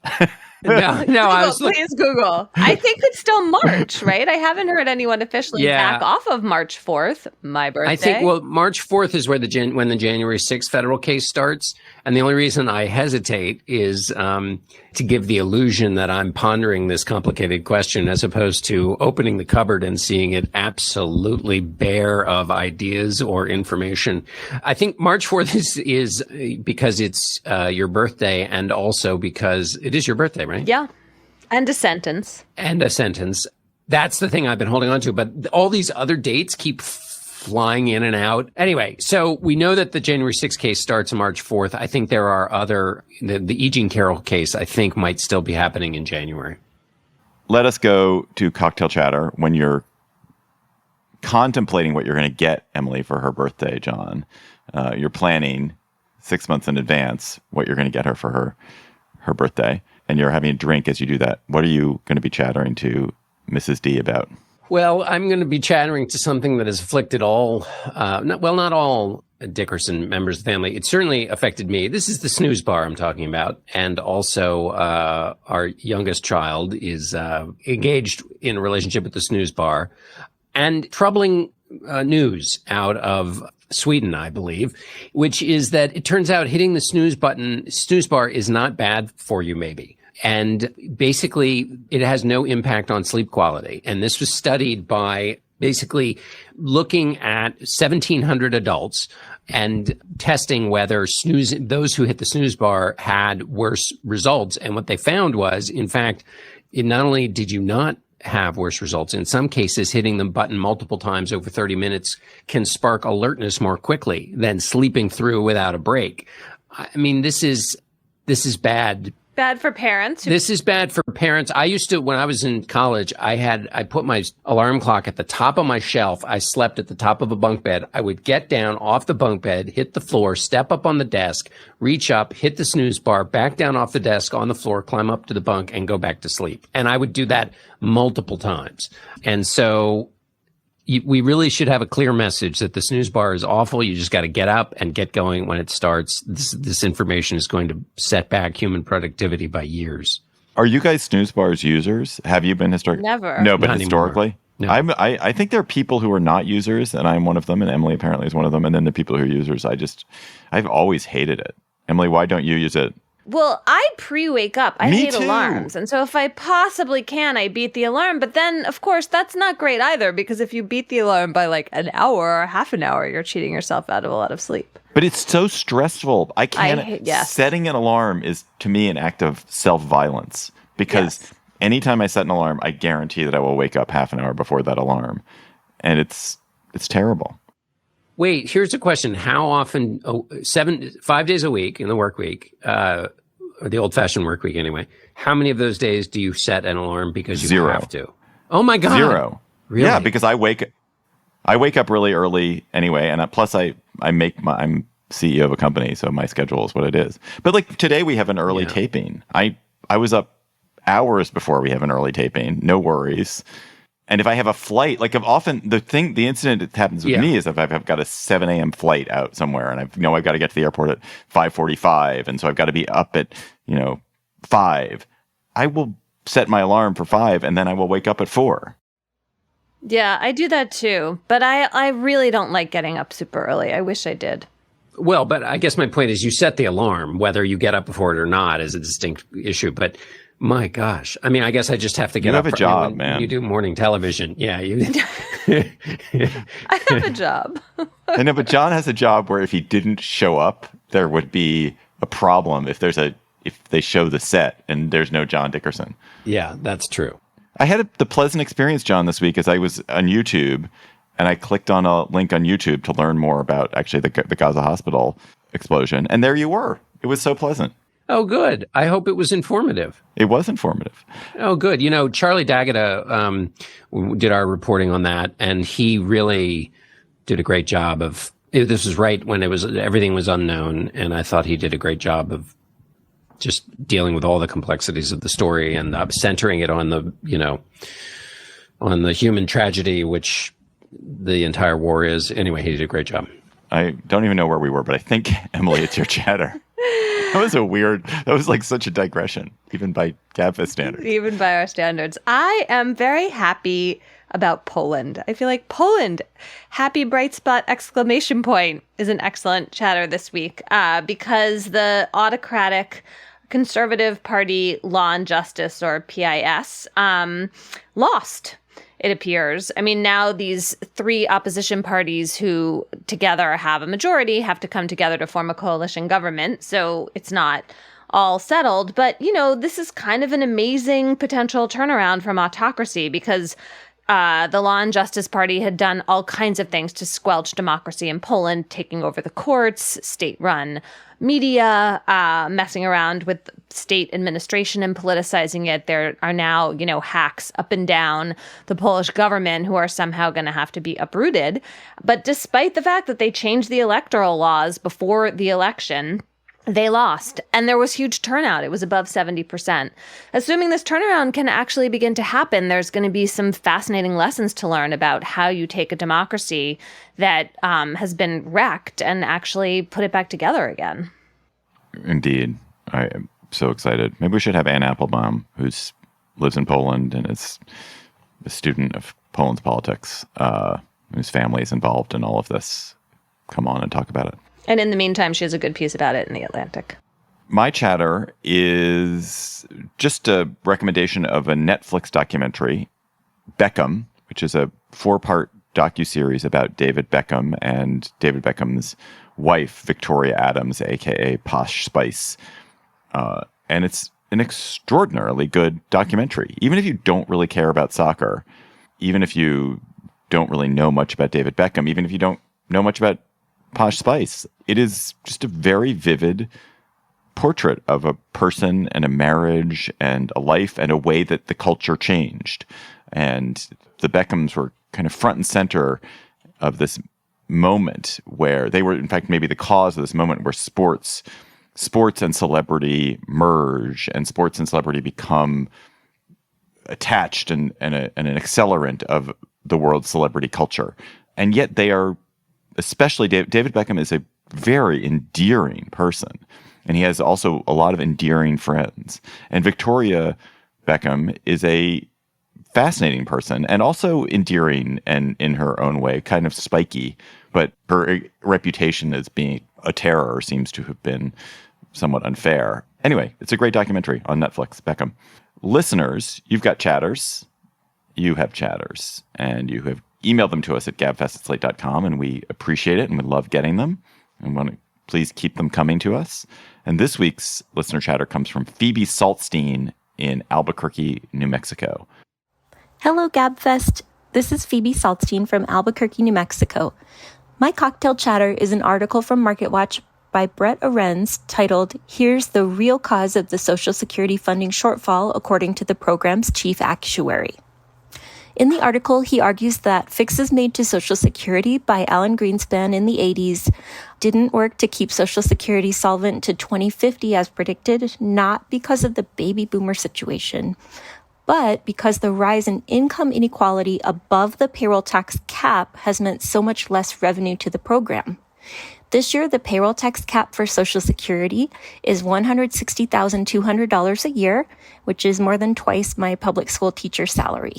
No, I was please Google. I think it's still March, right? I haven't heard anyone officially back off of March 4th, my birthday. I think, March 4th is where when the January 6th federal case starts. And the only reason I hesitate is to give the illusion that I'm pondering this complicated question as opposed to opening the cupboard and seeing it absolutely bare of ideas or information. I think March 4th is because it's your birthday, and also because it is your birthday, right? Yeah. And a sentence. That's the thing I've been holding on to. But all these other dates keep flying in and out. Anyway, so we know that the January 6th case starts March 4th. I think there are the E. Jean Carroll case, I think, might still be happening in January. Let us go to cocktail chatter when you're contemplating what you're going to get Emily for her birthday, John. You're planning 6 months in advance what you're going to get her for her birthday, and you're having a drink as you do that. What are you going to be chattering to Mrs. D about? Well, I'm going to be chattering to something that has afflicted not all Dickerson members of the family. It certainly affected me. This is the snooze bar I'm talking about. And also, our youngest child is engaged in a relationship with the snooze bar. And troubling news out of Sweden, I believe, which is that it turns out hitting the snooze bar is not bad for you, maybe. And basically, it has no impact on sleep quality. And this was studied by basically looking at 1,700 adults and testing whether those who hit the snooze bar had worse results. And what they found was, in fact, not only did you not have worse results, in some cases, hitting the button multiple times over 30 minutes can spark alertness more quickly than sleeping through without a break. I mean, this is bad. Bad for parents. This is bad for parents. I used to, when I was in college, I put my alarm clock at the top of my shelf. I slept at the top of a bunk bed. I would get down off the bunk bed, hit the floor, step up on the desk, reach up, hit the snooze bar, back down off the desk on the floor, climb up to the bunk, and go back to sleep. And I would do that multiple times. And so we really should have a clear message that the snooze bar is awful. You just got to get up and get going when it starts. This information is going to set back human productivity by years. Are you guys snooze bars users? Have you been historically? Never. No, but Not historically? No. I think there are people who are not users, and I'm one of them, and Emily apparently is one of them. And then the people who are users, I've always hated it. Emily, why don't you use it? Well, I pre-wake up. I Me hate too. alarms. And so if I possibly can, I beat the alarm. But then, of course, that's not great either, because if you beat the alarm by like an hour or half an hour, you're cheating yourself out of a lot of sleep. But it's so stressful. I can't. Yes. Setting an alarm is, to me, an act of self-violence, because anytime I set an alarm, I guarantee that I will wake up half an hour before that alarm. And it's terrible. Wait, here's a question. How often, 5 days a week in the work week, or the old-fashioned work week anyway, how many of those days do you set an alarm because you Zero. have to? Oh my God. 0. Really? Yeah, because I wake up really early anyway, and plus I'm CEO of a company, so my schedule is what it is. But like today we have an early taping. I was up hours before we have an early taping. No worries. And if I have a flight, like often the incident that happens with me is if I've got a 7 a.m. flight out somewhere, and I've got to get to the airport at 5:45, and so I've got to be up at 5. I will set my alarm for 5, and then I will wake up at 4. Yeah, I do that too. But I really don't like getting up super early. I wish I did. Well, but I guess my point is you set the alarm, whether you get up before it or not is a distinct issue. But my gosh, I mean, I guess I just have to get up. You have a job, man. You do morning television. Yeah. I have a job. I know, but John has a job where if he didn't show up, there would be a problem if they show the set and there's no John Dickerson. Yeah, that's true. I had the pleasant experience, John, this week as I was on YouTube, and I clicked on a link on YouTube to learn more about actually the Gaza hospital explosion. And there you were. It was so pleasant. Oh, good. I hope it was informative. It was informative. Oh, good. Charlie D'Agata did our reporting on that, and he really did a great job of. This was right when everything was unknown, and I thought he did a great job of just dealing with all the complexities of the story and centering it on on the human tragedy, which the entire war is. Anyway, he did a great job. I don't even know where we were, but I think, Emily, it's your chatter. That was like such a digression, even by Gabfest standards. Even by our standards. I am very happy about Poland. I feel like Poland, happy bright spot exclamation point, is an excellent chatter this week because the autocratic Conservative Party Law and Justice, or PIS, lost. It appears. I mean, now these three opposition parties who together have a majority have to come together to form a coalition government. So it's not all settled. But, this is kind of an amazing potential turnaround from autocracy because the Law and Justice Party had done all kinds of things to squelch democracy in Poland, taking over the courts, state-run media, messing around with state administration and politicizing it. There are now, hacks up and down the Polish government who are somehow going to have to be uprooted. But despite the fact that they changed the electoral laws before the election, they lost. And there was huge turnout. It was above 70%. Assuming this turnaround can actually begin to happen, there's going to be some fascinating lessons to learn about how you take a democracy that has been wrecked and actually put it back together again. Indeed. I am so excited. Maybe we should have Anne Applebaum, who lives in Poland and is a student of Poland's politics, whose family is involved in all of this, come on and talk about it. And in the meantime, she has a good piece about it in The Atlantic. My chatter is just a recommendation of a Netflix documentary, Beckham, which is a 4-part docuseries about David Beckham and David Beckham's wife, Victoria Adams, a.k.a. Posh Spice. And it's an extraordinarily good documentary. Even if you don't really care about soccer, even if you don't really know much about David Beckham, even if you don't know much about Posh Spice, it is just a very vivid portrait of a person and a marriage and a life and a way that the culture changed. And the Beckhams were kind of front and center of this moment where they were, in fact, maybe the cause of this moment where sports and celebrity merge and sports and celebrity become attached and an accelerant of the world's celebrity culture. And yet they are, especially David Beckham is a very endearing person. And he has also a lot of endearing friends. And Victoria Beckham is a fascinating person and also endearing and in her own way, kind of spiky. But her reputation as being a terror seems to have been somewhat unfair. Anyway, it's a great documentary on Netflix, Beckham. Listeners, you've got chatters. You have chatters. And you have emailed them to us at gabfest@slate.com, and we appreciate it and we love getting them. And want to please keep them coming to us. And this week's listener chatter comes from Phoebe Saltstein in Albuquerque, New Mexico. Hello, Gabfest. This is Phoebe Saltstein from Albuquerque, New Mexico. My cocktail chatter is an article from MarketWatch by Brett Arends titled, "Here's the Real Cause of the Social Security Funding Shortfall According to the Program's Chief Actuary." In the article, he argues that fixes made to Social Security by Alan Greenspan in the 80s didn't work to keep Social Security solvent to 2050 as predicted, not because of the baby boomer situation, but because the rise in income inequality above the payroll tax cap has meant so much less revenue to the program. This year, the payroll tax cap for Social Security is $160,200 a year, which is more than twice my public school teacher's salary.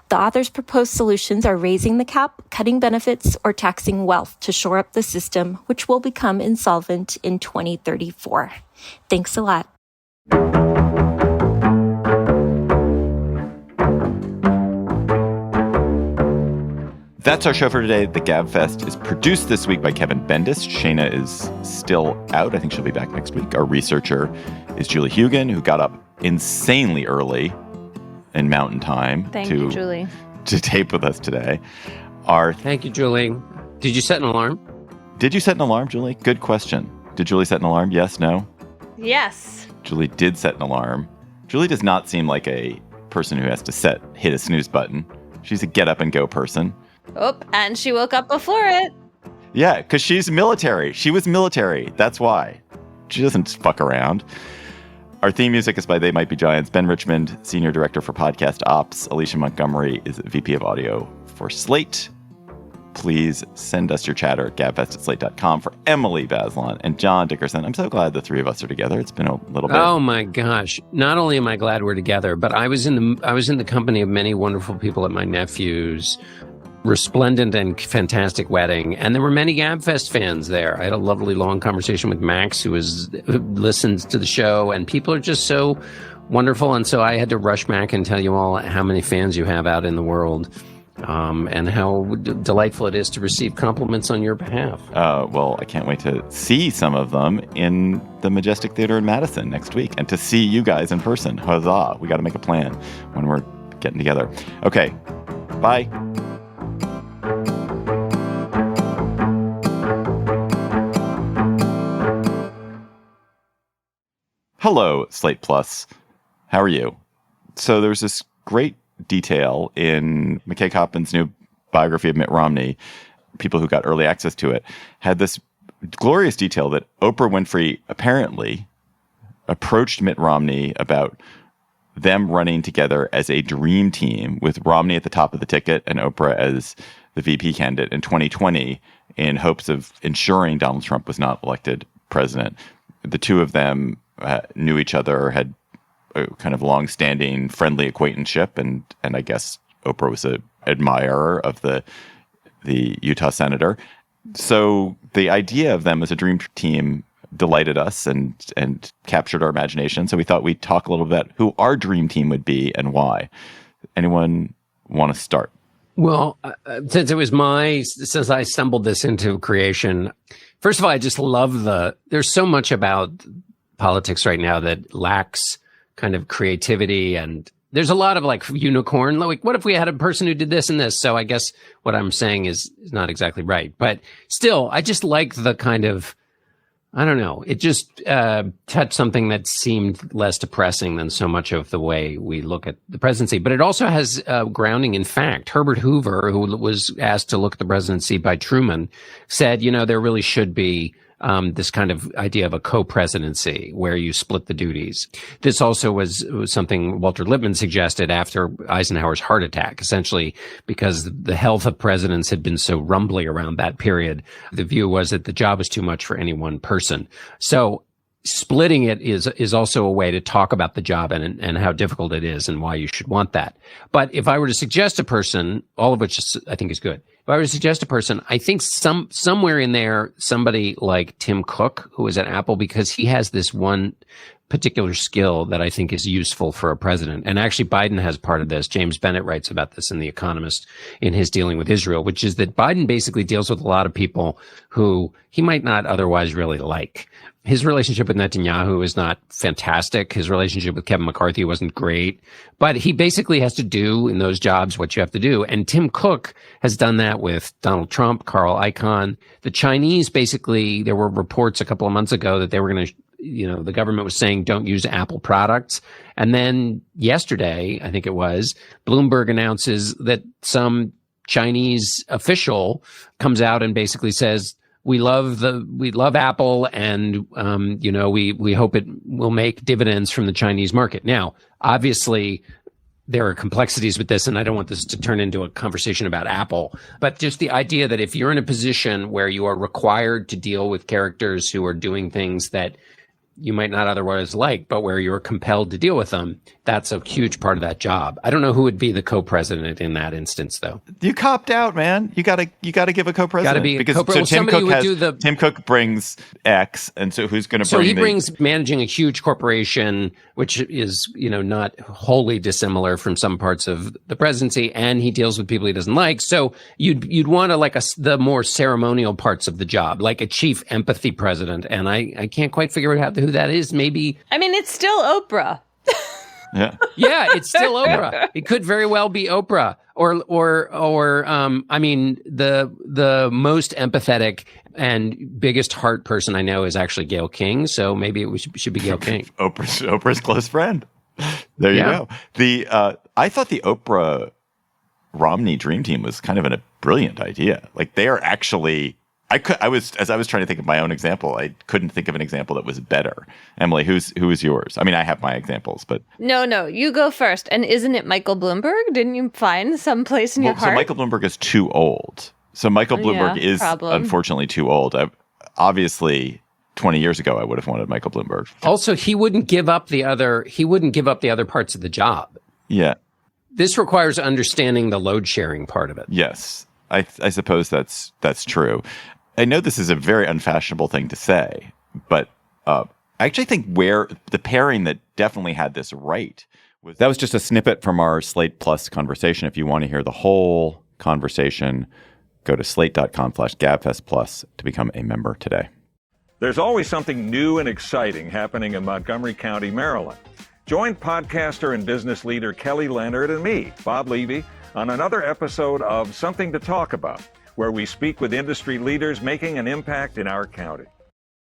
The author's proposed solutions are raising the cap, cutting benefits, or taxing wealth to shore up the system, which will become insolvent in 2034. Thanks a lot. That's our show for today. The Gabfest is produced this week by Kevin Bendis. Shayna is still out. I think she'll be back next week. Our researcher is Julie Hugan, who got up insanely early in Mountain Time Thank you, Julie. to tape with us today. Thank you, Julie. Did you set an alarm? Did you set an alarm, Julie? Good question. Did Julie set an alarm? Yes, no? Yes. Julie did set an alarm. Julie does not seem like a person who has to hit a snooze button. She's a get up and go person. Oh, and she woke up before it. Yeah, because she's military. She was military. That's why. She doesn't fuck around. Our theme music is by They Might Be Giants. Ben Richmond, Senior Director for Podcast Ops. Alicia Montgomery is VP of Audio for Slate. please send us your chatter at gabfest@slate.com. For Emily Bazelon and John Dickerson, I'm so glad the three of us are together. It's been a little bit. Oh my gosh! Not only am I glad we're together, but I was in the company of many wonderful people at my nephew's resplendent and fantastic wedding, and there were many Gabfest fans there. I had a lovely long conversation with Max, who listens to the show, and people are just so wonderful. And so I had to rush back and tell you all how many fans you have out in the world. And how delightful it is to receive compliments on your behalf. Well, I can't wait to see some of them in the Majestic Theater in Madison next week, and to see you guys in person. Huzzah! We got to make a plan when we're getting together. Okay, bye. Hello, Slate Plus. How are you? So there's this great detail in McKay Coppin's new biography of Mitt Romney. People who got early access to it had this glorious detail that Oprah Winfrey apparently approached Mitt Romney about them running together as a dream team, with Romney at the top of the ticket and Oprah as the VP candidate in 2020, in hopes of ensuring Donald Trump was not elected president. The two of them knew each other, had a kind of long-standing friendly acquaintanceship, and I guess Oprah was an admirer of the Utah senator. So the idea of them as a dream team delighted us and captured our imagination. So we thought we'd talk a little bit about who our dream team would be and why. Anyone want to start? Well, since I stumbled this into creation, first of all, I just love there's so much about politics right now that lacks kind of creativity, and there's a lot of like unicorn, like what if we had a person who did this and this? So I guess what I'm saying is not exactly right, but still, I just like the kind of, I don't know, it just touched something that seemed less depressing than so much of the way we look at the presidency. But it also has grounding in fact. Herbert Hoover, who was asked to look at the presidency by Truman, said, there really should be this kind of idea of a co-presidency where you split the duties. This also was something Walter Lippmann suggested after Eisenhower's heart attack, essentially because the health of presidents had been so rumbly around that period. The view was that the job was too much for any one person. So splitting it is also a way to talk about the job and how difficult it is and why you should want that. But if I were to suggest a person, all of which I think is good, if I were to suggest a person, I think somewhere in there, somebody like Tim Cook, who is at Apple, because he has this one particular skill that I think is useful for a president. And actually, Biden has part of this. James Bennett writes about this in The Economist in his dealing with Israel, which is that Biden basically deals with a lot of people who he might not otherwise really like. His relationship with Netanyahu is not fantastic. His relationship with Kevin McCarthy wasn't great. But he basically has to do in those jobs what you have to do. And Tim Cook has done that with Donald Trump, Carl Icahn. The Chinese, basically, there were reports a couple of months ago that they were going to, the government was saying don't use Apple products. And then yesterday, I think it was, Bloomberg announces that some Chinese official comes out and basically says, we love Apple, and we hope it will make dividends from the Chinese market. Now, obviously, there are complexities with this, and I don't want this to turn into a conversation about Apple, but just the idea that if you're in a position where you are required to deal with characters who are doing things that you might not otherwise like, but where you're compelled to deal with them, that's a huge part of that job. I don't know who would be the co-president in that instance, though. You copped out, man. You gotta give a co-president. Got to be because co-president. Tim Cook brings X, and so who's going to bring? So he brings managing a huge corporation, which is not wholly dissimilar from some parts of the presidency, and he deals with people he doesn't like. So you'd want to the more ceremonial parts of the job, like a chief empathy president, and I can't quite figure out who that is. Maybe it's still Oprah. Yeah, it's still Oprah. It could very well be Oprah, or the most empathetic and biggest heart person I know is actually Gayle King. So maybe it should be Gayle King. Oprah's close friend. There you go. I thought the Oprah Romney dream team was kind of a brilliant idea. Like, they are actually. As I was trying to think of my own example, I couldn't think of an example that was better. Emily, who is yours? I mean, I have my examples, but no, you go first. And isn't it Michael Bloomberg? Didn't you find some place in your heart? So Michael Bloomberg is too old. So Michael Bloomberg is problem. unfortunately too old. Obviously, 20 years ago, I would have wanted Michael Bloomberg. Also, he wouldn't give up the other parts of the job. Yeah. This requires understanding the load sharing part of it. Yes, I suppose that's true. I know this is a very unfashionable thing to say, but I actually think where the pairing that definitely had this right that was just a snippet from our Slate Plus conversation. If you want to hear the whole conversation, go to slate.com/Gabfest Plus to become a member today. There's always something new and exciting happening in Montgomery County, Maryland. Join podcaster and business leader Kelly Leonard and me, Bob Levy, on another episode of Something to Talk About, where we speak with industry leaders making an impact in our county.